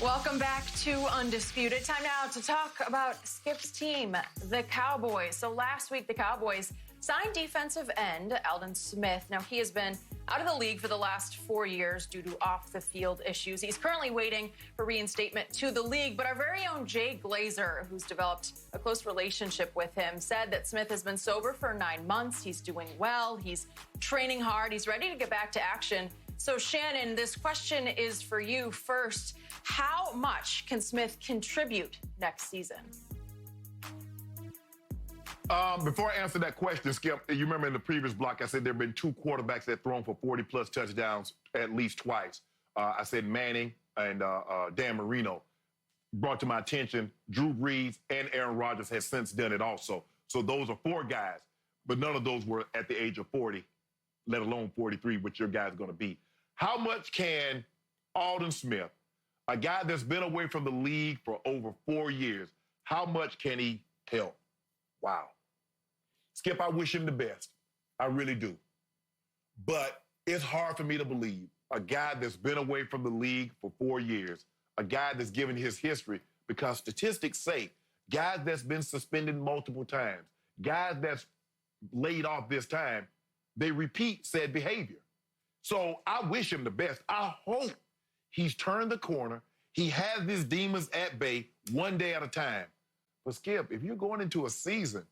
Welcome back to Undisputed. Time now to talk about Skip's team, the Cowboys. So last week, the Cowboys signed defensive end Aldon Smith. Now, he has been out of the league for the last 4 years due to off-the-field issues. He's currently waiting for reinstatement to the league. But our very own Jay Glazer, who's developed a close relationship with him, said that Smith has been sober for 9 months. He's doing well. He's training hard. He's ready to get back to action. So, Shannon, this question is for you first. How much can Smith contribute next season? Before I answer that question, Skip, you remember in the previous block, I said there have been 2 quarterbacks that have thrown for 40-plus touchdowns at least twice. I said Manning and Dan Marino. Brought to my attention, Drew Brees and Aaron Rodgers has since done it also. So those are 4 guys, but none of those were at the age of 40, let alone 43, which your guys are going to be. How much can Aldon Smith, a guy that's been away from the league for over 4 years, how much can he help? Wow. Skip, I wish him the best. I really do. But it's hard for me to believe a guy that's been away from the league for 4 years, a guy that's given his history, because statistics say guys that's been suspended multiple times, guys that's laid off this time, they repeat said behavior. So I wish him the best. I hope he's turned the corner. He has his demons at bay one day at a time. But Skip, if you're going into a season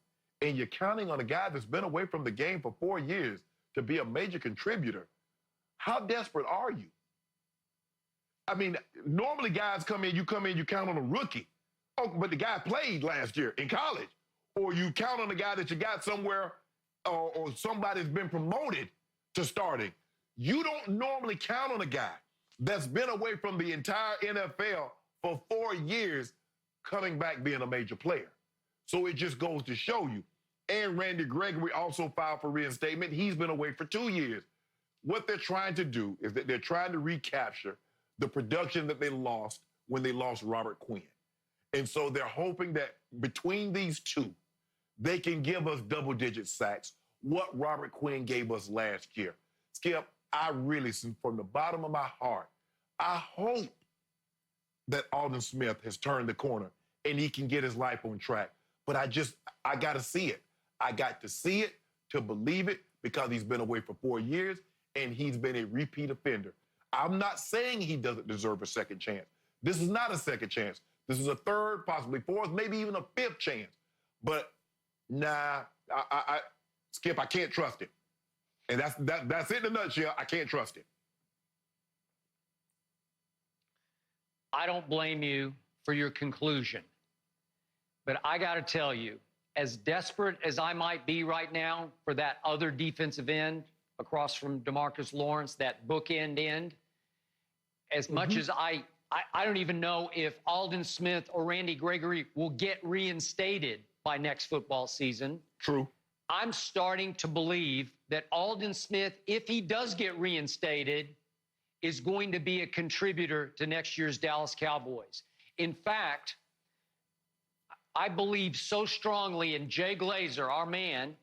and you're counting on a guy that's been away from the game for 4 years to be a major contributor, how desperate are you? I mean, normally guys come in, you count on a rookie. Oh, but the guy played last year in college. Or you count on a guy that you got somewhere or somebody's been promoted to starting. You don't normally count on a guy that's been away from the entire NFL for 4 years coming back being a major player. So it just goes to show you. And Randy Gregory also filed for reinstatement. He's been away for 2 years. What they're trying to do is that they're trying to recapture the production that they lost when they lost Robert Quinn. And so they're hoping that between these two, they can give us double-digit sacks, what Robert Quinn gave us last year. Skip, I really, from the bottom of my heart, I hope that Aldon Smith has turned the corner and he can get his life on track. But I got to see it. I got to see it to believe it because he's been away for 4 years and he's been a repeat offender. I'm not saying he doesn't deserve a second chance. This is not a second chance. This is a third, possibly fourth, maybe even a 5th chance. But nah, Skip, I can't trust him. And that's it in a nutshell. I can't trust him. I don't blame you for your conclusion. But I got to tell you, as desperate as I might be right now for that other defensive end across from DeMarcus Lawrence, that bookend end, as much as I don't even know if Aldon Smith or Randy Gregory will get reinstated by next football season. True. I'm starting to believe that Aldon Smith, if he does get reinstated, is going to be a contributor to next year's Dallas Cowboys. In fact, I believe so strongly in Jay Glazer, our man,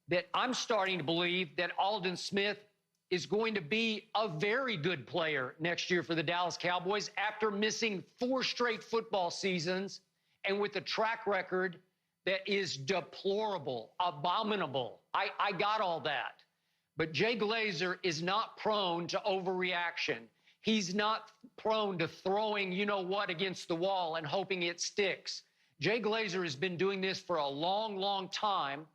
that I'm starting to believe that Aldon Smith is going to be a very good player next year for the Dallas Cowboys after missing 4 straight football seasons and with a track record that is deplorable, abominable. I got all that. But Jay Glazer is not prone to overreaction. He's not prone to throwing you-know-what against the wall and hoping it sticks. Jay Glazer has been doing this for a long, long time,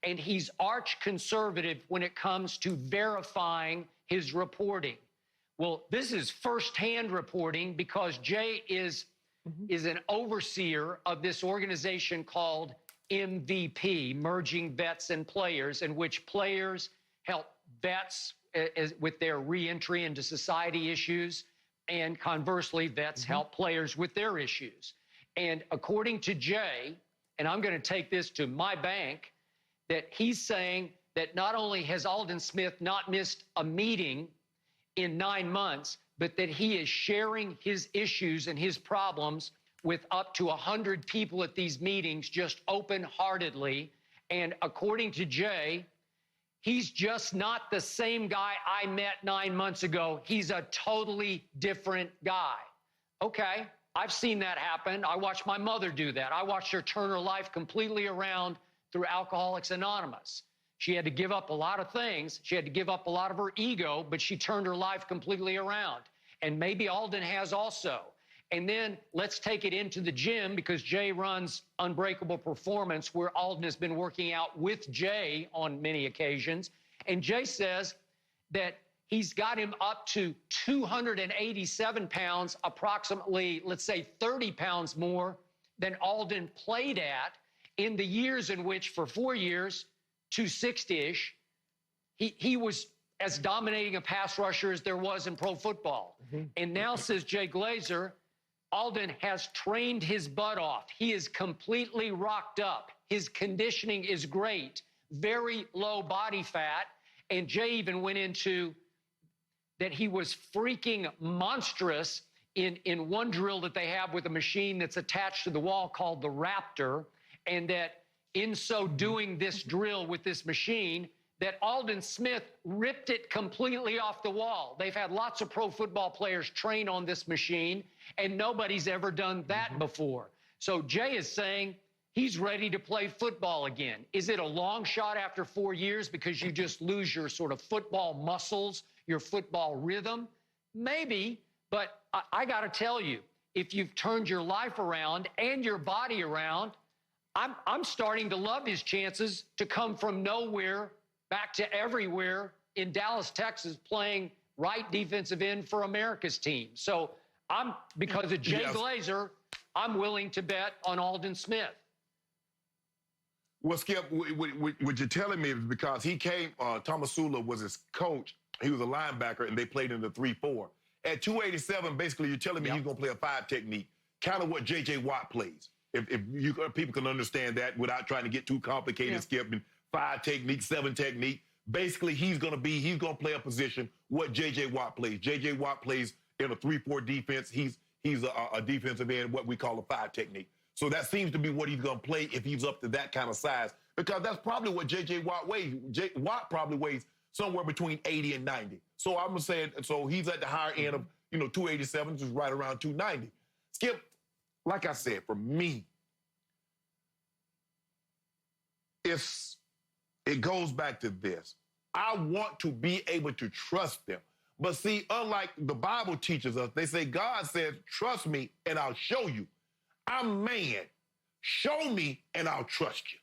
and he's arch-conservative when it comes to verifying his reporting. Well, this is firsthand reporting because Jay is an overseer of this organization called MVP, Merging Vets and Players, in which players help vets with their reentry into society issues, and conversely, vets help players with their issues. And according to Jay, and I'm going to take this to my bank, that he's saying that not only has Aldon Smith not missed a meeting in 9 months, but that he is sharing his issues and his problems with up to 100 people at these meetings just open-heartedly. And according to Jay, he's just not the same guy I met 9 months ago. He's a totally different guy. Okay, I've seen that happen. I watched my mother do that. I watched her turn her life completely around through Alcoholics Anonymous. She had to give up a lot of things. She had to give up a lot of her ego, but she turned her life completely around. And maybe Aldon has also. And then let's take it into the gym, because Jay runs Unbreakable Performance, where Aldon has been working out with Jay on many occasions. And Jay says that he's got him up to 287 pounds, approximately, let's say 30 pounds more than Aldon played at in the years in which, for 4 years, 260-ish, he was as dominating a pass rusher as there was in pro football. And now, says Jay Glazer, Aldon has trained his butt off. He is completely rocked up. His conditioning is great, very low body fat. And Jay even went into that he was freaking monstrous in one drill that they have with a machine that's attached to the wall called the Raptor, and that in so doing this drill with this machine, that Aldon Smith ripped it completely off the wall. They've had lots of pro football players train on this machine, and nobody's ever done that before. So Jay is saying he's ready to play football again. Is it a long shot after 4 years because you just lose your sort of football muscles, your football rhythm? Maybe, but I got to tell you, if you've turned your life around and your body around, I'm starting to love his chances to come from nowhere back to everywhere in Dallas, Texas, playing right defensive end for America's team. So because of Jay Glazer, I'm willing to bet on Aldon Smith. Well, Skip, what you're telling me is because he came, Tomasula was his coach. He was a linebacker, and they played in the 3-4. At 287, basically, you're telling me he's going to play a 5 technique, kind of what J.J. Watt plays. If people can understand that without trying to get too complicated, Skip, and 5 technique, 7 technique. Basically, he's going to play a position what J.J. Watt plays. J.J. Watt plays in a 3-4 defense. He's a defensive end, what we call a 5 technique. So that seems to be what he's going to play if he's up to that kind of size, because that's probably what J.J. Watt weighs. Watt probably weighs somewhere between 80 and 90. So I'm saying, so he's at the higher end of, 287, which is right around 290. Skip, like I said, for me, it goes back to this. I want to be able to trust them. But see, unlike the Bible teaches us, they say, God says, trust me and I'll show you. I'm man. Show me and I'll trust you.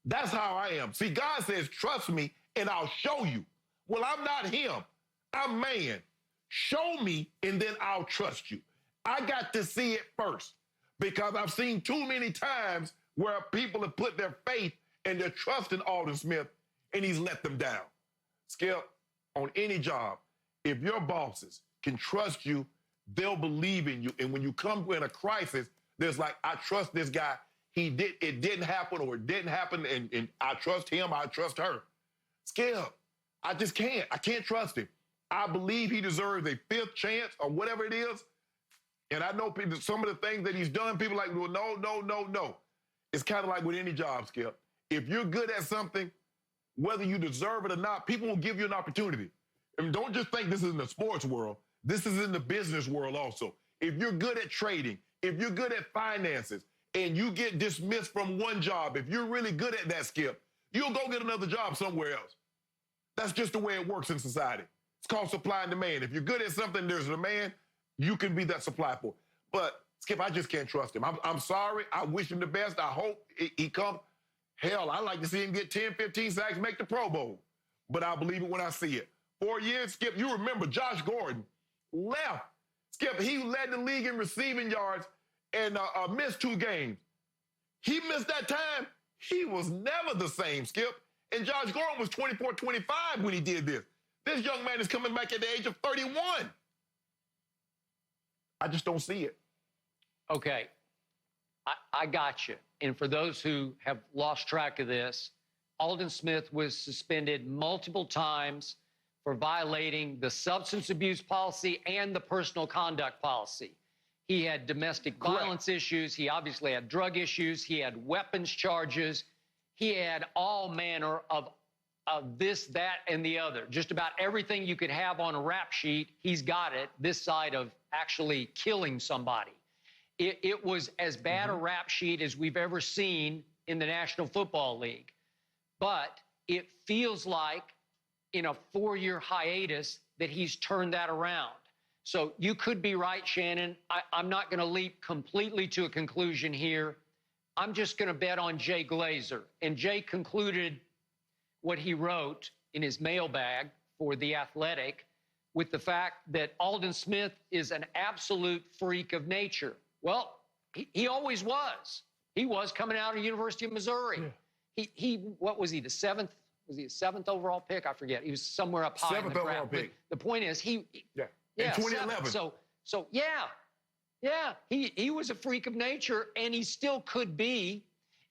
That's how I am. See, God says, trust me and I'll show you. Well, I'm not him. I'm man. Show me and then I'll trust you. I got to see it first, because I've seen too many times where people have put their faith and their trust in Aldon Smith, and he's let them down. Skip, on any job, if your bosses can trust you, they'll believe in you. And when you come in a crisis, there's like, I trust this guy. It didn't happen, or it didn't happen, and I trust him, I trust her. Skip, I just can't. I can't trust him. I believe he deserves a 5th chance or whatever it is. And I know people, some of the things that he's done, people are like, well, no. It's kind of like with any job, Skip. If you're good at something, whether you deserve it or not, people will give you an opportunity. And don't just think this is in the sports world. This is in the business world also. If you're good at trading, if you're good at finances, and you get dismissed from one job, if you're really good at that, Skip, you'll go get another job somewhere else. That's just the way it works in society. It's called supply and demand. If you're good at something, there's a demand, you can be that supply for. But, Skip, I just can't trust him. I'm sorry. I wish him the best. I hope he comes. Hell, I like to see him get 10, 15 sacks, make the Pro Bowl. But I'll believe it when I see it. 4 years, Skip, you remember Josh Gordon left. Skip, he led the league in receiving yards and missed 2 games. He missed that time. He was never the same, Skip. And Josh Gordon was 24, 25 when he did this. This young man is coming back at the age of 31. I just don't see it. Okay. I got you. And for those who have lost track of this, Aldon Smith was suspended multiple times for violating the substance abuse policy and the personal conduct policy. He had domestic violence issues. He obviously had drug issues. He had weapons charges. He had all manner of this, that, and the other. Just about everything you could have on a rap sheet, he's got it this side of actually killing somebody. It was as bad a rap sheet as we've ever seen in the National Football League. But it feels like in a 4-year hiatus that he's turned that around. So you could be right, Shannon. I'm not going to leap completely to a conclusion here. I'm just going to bet on Jay Glazer. And Jay concluded what he wrote in his mailbag for The Athletic with the fact that Aldon Smith is an absolute freak of nature. Well, he always was. He was coming out of the University of Missouri. Yeah. What was he, the seventh? Was he a 7th overall pick? I forget. He was somewhere up high in the draft. 7th overall pick. The point is, in 2011. So he was a freak of nature, and he still could be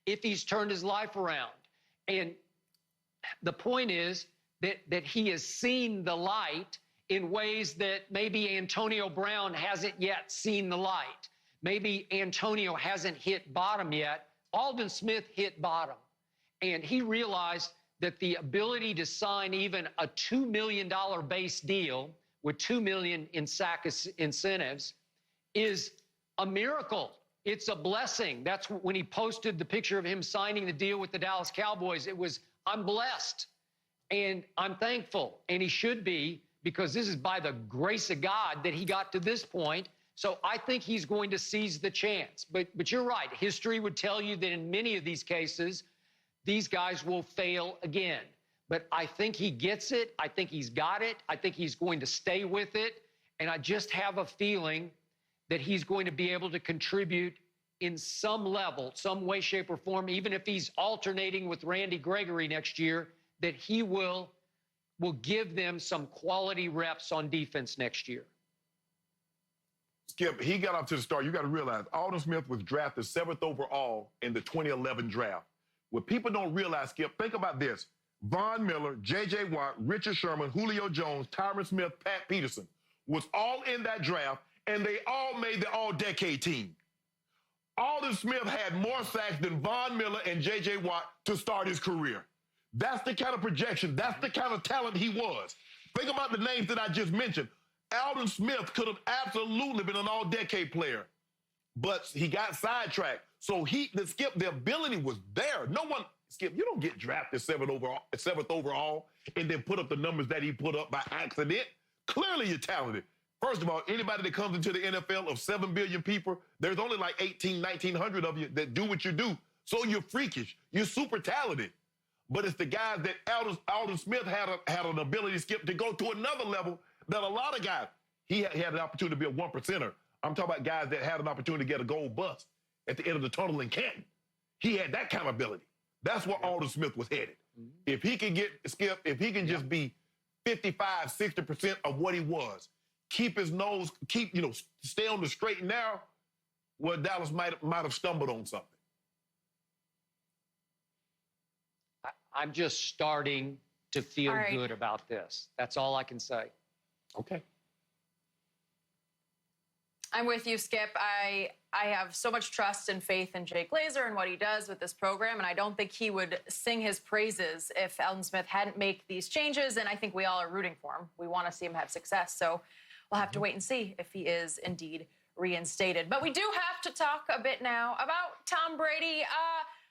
if he's turned his life around. And the point is that he has seen the light in ways that maybe Antonio Brown hasn't yet seen the light. Maybe Antonio hasn't hit bottom yet. Aldon Smith hit bottom, and he realized that the ability to sign even a $2 million base deal with $2 million in SAC incentives is a miracle. It's a blessing. That's when he posted the picture of him signing the deal with the Dallas Cowboys. It was, I'm blessed and I'm thankful, and he should be, because this is by the grace of God that he got to this point. So I think he's going to seize the chance. But you're right. History would tell you that in many of these cases, these guys will fail again. But I think he gets it. I think he's got it. I think he's going to stay with it. And I just have a feeling that he's going to be able to contribute in some level, some way, shape, or form, even if he's alternating with Randy Gregory next year, that he will give them some quality reps on defense next year. Skip, he got off to the start. You got to realize Aldon Smith was drafted 7th overall in the 2011 draft. What people don't realize, Skip, think about this. Von Miller, J.J. Watt, Richard Sherman, Julio Jones, Tyron Smith, Pat Peterson was all in that draft, and they all made the all-decade team. Aldon Smith had more sacks than Von Miller and J.J. Watt to start his career. That's the kind of projection. That's the kind of talent he was. Think about the names that I just mentioned. Aldon Smith could have absolutely been an all-decade player, but he got sidetracked. So Skip, the ability was there. No one, Skip, you don't get drafted 7th overall and then put up the numbers that he put up by accident. Clearly you're talented. First of all, anybody that comes into the NFL of 7 billion people, there's only like 1,900 of you that do what you do. So you're freakish. You're super talented. But it's the guys that Aldon Smith had an ability, Skip, to go to another level that a lot of guys, he had an opportunity to be a 1%er. I'm talking about guys that had an opportunity to get a gold bust at the end of the tunnel in Canton. He had that kind of ability. That's where Aldon Smith was headed. Mm-hmm. If he can get, Skip, if he can just be 55, 60% of what he was, keep his nose, stay on the straight and narrow, well, Dallas might have stumbled on something. I'm just starting to feel good about this. That's all I can say. Okay. I'm with you, Skip. I have so much trust and faith in Jay Glazer and what he does with this program, and I don't think he would sing his praises if Aldon Smith hadn't made these changes, and I think we all are rooting for him. We want to see him have success, so we'll have to wait and see if he is indeed reinstated. But we do have to talk a bit now about Tom Brady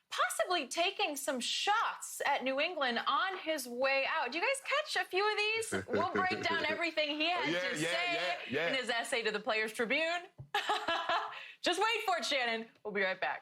possibly taking some shots at New England on his way out. Do you guys catch a few of these? We'll break down everything he had to say in his essay to the Players Tribune. Just wait for it, Shannon. We'll be right back.